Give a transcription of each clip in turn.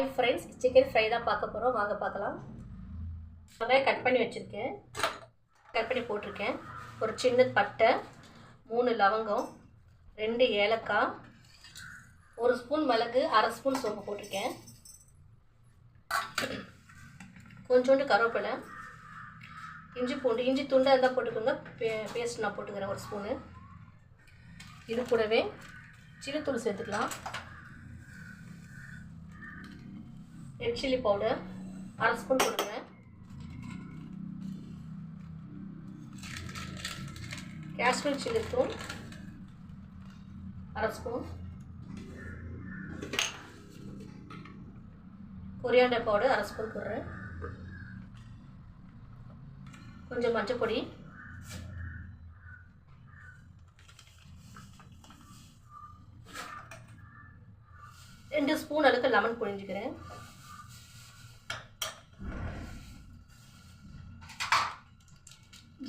Hi friends, chicken fry தான் பார்க்க போறோம். வாங்க பார்க்கலாம். வெங்காயம் கட் பண்ணி வச்சிருக்கேன். கட் பண்ணி போட்டுருக்கேன். ஒரு சின்ன பட்டை, 3 லவங்கம், 2 ஏலக்காய், 1 ஸ்பூன் மிளகு, 1/2 ஸ்பூன் சோம்பு போட்டுருக்கேன். கொஞ்சோண்டு கருவேப்பிலை, இஞ்சி பூண்டு, இஞ்சி துண்டா இருந்தால் போட்டுக்கோங்க. பேஸ்ட் நான் போட்டுக்கிறேன் 1 ஸ்பூனு. இது கூடவே சில்லி தூள் சேர்த்துக்கலாம். ரெட் சில்லி பவுடர் 1/2 ஸ்பூன் போடுங்க. காஷ்மீர் சில்லி தூள் 1/2 ஸ்பூன். கொரியாண்டர் பவுடர் 1/2 ஸ்பூன் போடுறேன். கொஞ்சம் மஞ்சள் பொடி, ரெண்டு ஸ்பூன் அளவுக்கு லெமன் புழிஞ்சுக்கிறேன்.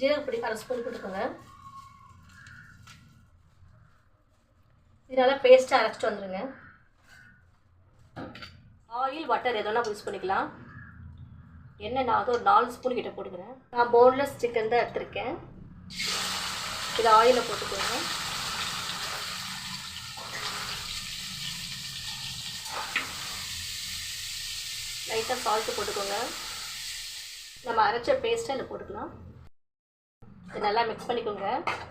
ஜீரகப்பொடி 1/2 ஸ்பூன் போட்டுக்கோங்க. இதனால பேஸ்ட்டாக அரைச்சிட்டு வந்துடுங்க. ஆயில் பட்டர் எதோனா யூஸ் பண்ணிக்கலாம். எண்ணெய் நான் வந்து ஒரு 4 ஸ்பூன் கிட்ட போட்டுக்கிறேன். நான் போன்லெஸ் சிக்கன் தான் எடுத்திருக்கேன். இதை ஆயிலில் போட்டுக்கோங்க. லைட்டாக சால்ட்டு போட்டுக்கோங்க. நம்ம அரைச்ச பேஸ்ட்டை இதில் போட்டுக்கலாம். இதை நல்லா மிக்ஸ் பண்ணிக்கோங்க.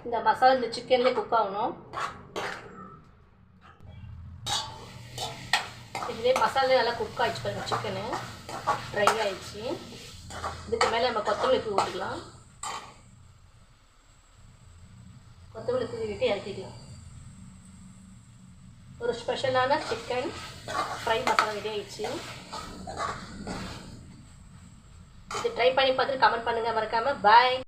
இந்த மசாலா இந்த சிக்கன்லேயே குக் ஆகணும். இதுலேயே மசாலா நல்லா குக் ஆகிடுச்சு பாருங்க. சிக்கனு ட்ரை ஆகிடுச்சு. இதுக்கு மேலே நம்ம கொத்தமல்லி தூவி விட்டுக்கலாம். கொத்தமல்லி தூவி விட்டு இறக்கிக்கலாம். ஒரு ஸ்பெஷலான சிக்கன் ஃப்ரை மசாலா ரெடி ஆகிடுச்சு. இது ட்ரை பண்ணி பார்த்துட்டு கமெண்ட் பண்ணுங்கள். மறக்காமல் பாய்.